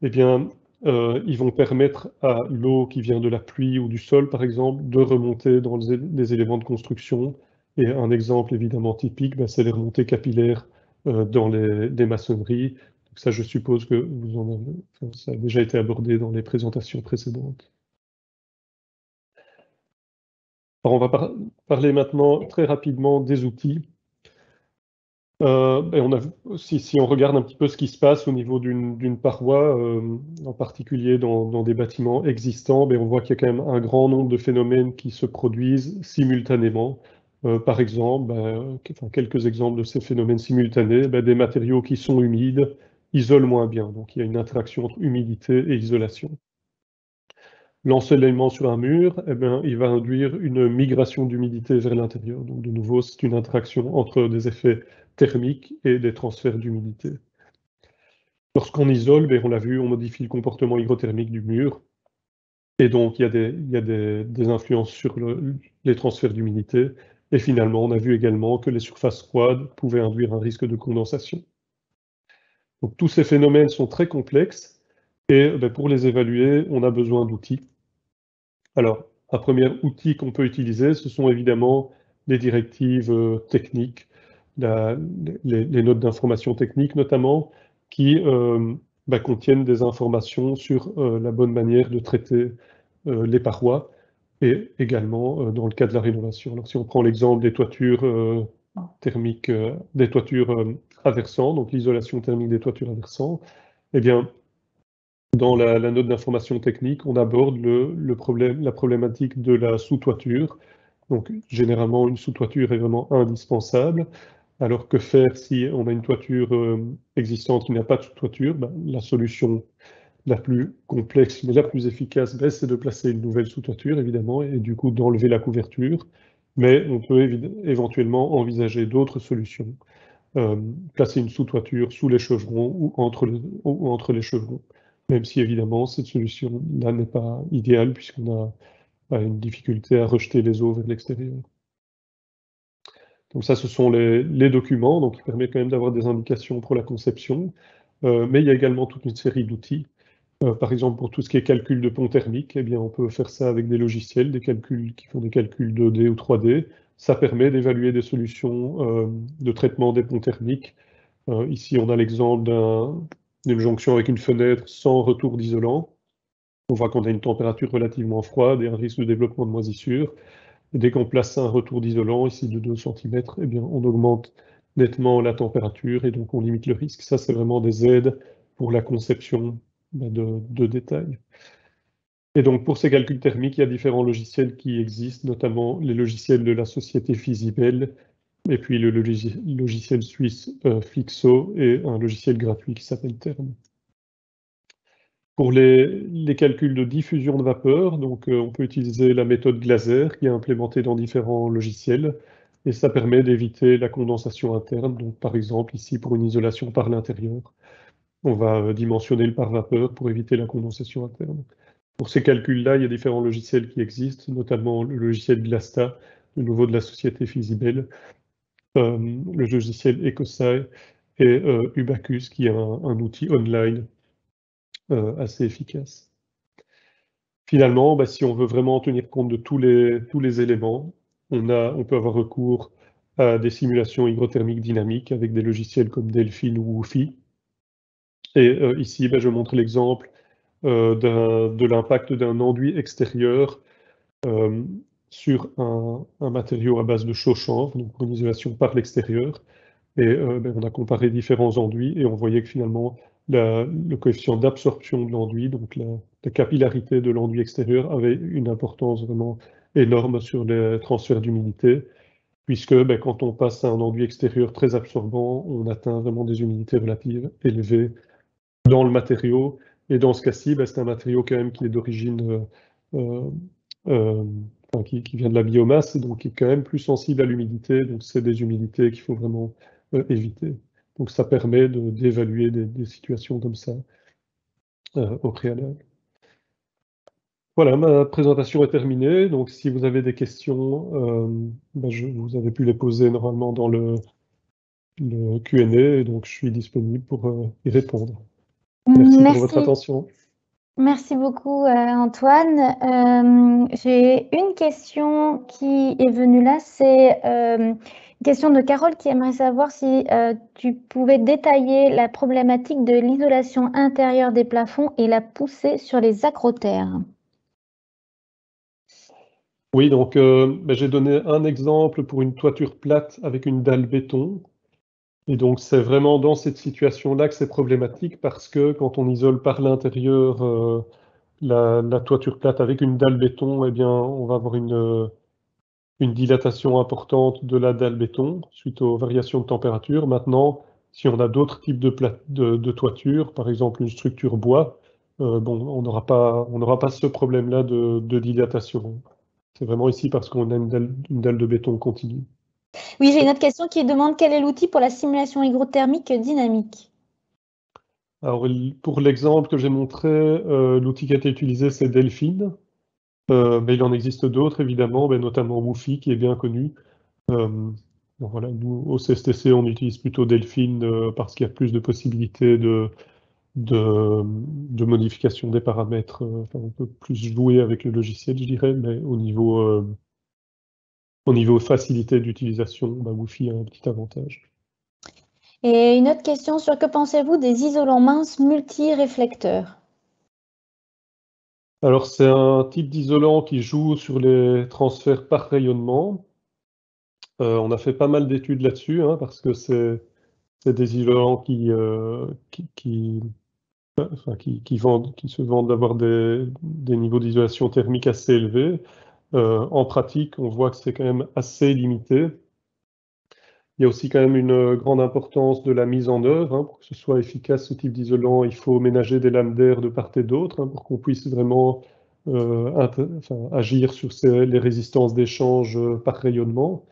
eh bien, ils vont permettre à l'eau qui vient de la pluie ou du sol, par exemple, de remonter dans les éléments de construction. Et un exemple évidemment typique, ben, c'est les remontées capillaires dans les maçonneries. Donc ça, je suppose que enfin, ça a déjà été abordé dans les présentations précédentes. Alors, on va parler maintenant très rapidement des outils. Ben, si on regarde un petit peu ce qui se passe au niveau d'une paroi, en particulier dans des bâtiments existants, ben, on voit qu'il y a quand même un grand nombre de phénomènes qui se produisent simultanément. Par exemple, ben, enfin, quelques exemples de ces phénomènes simultanés, ben, des matériaux qui sont humides, isole moins bien. Donc il y a une interaction entre humidité et isolation. L'ensoleillement sur un mur, eh bien, il va induire une migration d'humidité vers l'intérieur. Donc de nouveau, c'est une interaction entre des effets thermiques et des transferts d'humidité. Lorsqu'on isole, ben, on l'a vu, on modifie le comportement hygrothermique du mur. Et donc, il y a des influences sur les transferts d'humidité. Et finalement, on a vu également que les surfaces froides pouvaient induire un risque de condensation. Donc, tous ces phénomènes sont très complexes. Et ben, pour les évaluer, on a besoin d'outils. Alors, un premier outil qu'on peut utiliser, ce sont évidemment les directives techniques, les notes d'information technique notamment, qui contiennent des informations sur la bonne manière de traiter les parois et également dans le cas de la rénovation. Alors si on prend l'exemple des toitures thermiques, des toitures à versants, donc l'isolation thermique des toitures à versants, eh bien, dans la note d'information technique, on aborde la problématique de la sous-toiture. Donc, généralement, une sous-toiture est vraiment indispensable. Alors, que faire si on a une toiture existante qui n'a pas de sous-toiture? Ben, la solution la plus complexe, mais la plus efficace, ben, c'est de placer une nouvelle sous-toiture, évidemment, et du coup d'enlever la couverture. Mais on peut éventuellement envisager d'autres solutions. Placer une sous-toiture sous les chevrons ou entre les chevrons. Même si évidemment cette solution-là n'est pas idéale puisqu'on a une difficulté à rejeter les eaux vers l'extérieur. Donc ça, ce sont les documents, donc qui permettent quand même d'avoir des indications pour la conception. Mais il y a également toute une série d'outils. Par exemple, pour tout ce qui est calcul de pont thermique, eh bien, on peut faire ça avec des logiciels, qui font des calculs 2D ou 3D. Ça permet d'évaluer des solutions de traitement des ponts thermiques. Ici, on a l'exemple d'une jonction avec une fenêtre sans retour d'isolant. On voit qu'on a une température relativement froide et un risque de développement de moisissure. Et dès qu'on place un retour d'isolant, ici de 2 cm, eh bien, on augmente nettement la température et donc on limite le risque. Ça, c'est vraiment des aides pour la conception de détails. Et donc, pour ces calculs thermiques, il y a différents logiciels qui existent, notamment les logiciels de la société Physibel, et puis le logiciel suisse Flixo, et un logiciel gratuit qui s'appelle Term. Pour les calculs de diffusion de vapeur, donc, on peut utiliser la méthode Glaser, qui est implémentée dans différents logiciels, et ça permet d'éviter la condensation interne. Donc, par exemple, ici, pour une isolation par l'intérieur, on va dimensionner le pare-vapeur pour éviter la condensation interne. Pour ces calculs-là, il y a différents logiciels qui existent, notamment le logiciel Glasta, de nouveau de la société Physibel, le logiciel Ecosai et Ubacus, qui est un outil online assez efficace. Finalement, si on veut vraiment tenir compte de tous les éléments, on peut avoir recours à des simulations hygrothermiques dynamiques avec des logiciels comme Delphine ou Woofy. Et ici, je montre l'exemple de l'impact d'un enduit extérieur sur un matériau à base de chaux-chanvre, donc une isolation par l'extérieur. Et on a comparé différents enduits et on voyait que finalement le coefficient d'absorption de l'enduit, donc la capillarité de l'enduit extérieur, avait une importance vraiment énorme sur les transferts d'humidité, puisque quand on passe à un enduit extérieur très absorbant, on atteint vraiment des humidités relatives élevées dans le matériau. Et dans ce cas-ci, c'est un matériau quand même qui est d'origine, euh, euh, qui vient de la biomasse, et donc qui est quand même plus sensible à l'humidité. Donc c'est des humidités qu'il faut vraiment éviter. Donc ça permet d'évaluer des situations comme ça au préalable. Voilà, ma présentation est terminée. Donc si vous avez des questions, vous avez pu les poser normalement dans le Q&A, et donc je suis disponible pour y répondre. Merci pour votre attention. Merci beaucoup Antoine. J'ai une question qui est venue là, c'est une question de Carole qui aimerait savoir si tu pouvais détailler la problématique de l'isolation intérieure des plafonds et la poussée sur les acrotères. Oui, donc j'ai donné un exemple pour une toiture plate avec une dalle béton. Et donc c'est vraiment dans cette situation-là que c'est problématique parce que quand on isole par l'intérieur la toiture plate avec une dalle béton, eh bien on va avoir une dilatation importante de la dalle béton suite aux variations de température. Maintenant, Si on a d'autres types de toiture, par exemple une structure bois, bon, on n'aura pas ce problème-là de dilatation. C'est vraiment ici parce qu'on a une dalle de béton continue. Oui, j'ai une autre question qui demande quel est l'outil pour la simulation hygrothermique dynamique? Alors, pour l'exemple que j'ai montré, l'outil qui a été utilisé, c'est Delphine. Mais il en existe d'autres, évidemment, ben, notamment Woofy, qui est bien connu. Bon, voilà, nous, au CSTC, on utilise plutôt Delphine parce qu'il y a plus de possibilités de modification des paramètres. Enfin, on peut plus jouer avec le logiciel, je dirais, mais au niveau facilité d'utilisation, bah, Woofy a un petit avantage. Et une autre question sur que pensez-vous des isolants minces multi-réflecteurs? Alors, c'est un type d'isolant qui joue sur les transferts par rayonnement. On a fait pas mal d'études là-dessus, hein, parce que c'est des isolants enfin, qui se vendent d'avoir des niveaux d'isolation thermique assez élevés. En pratique, on voit que c'est quand même assez limité. Il y a aussi quand même une grande importance de la mise en œuvre, hein. Pour que ce soit efficace, ce type d'isolant, il faut ménager des lames d'air de part et d'autre, hein, pour qu'on puisse vraiment enfin, agir sur les résistances d'échange par rayonnement.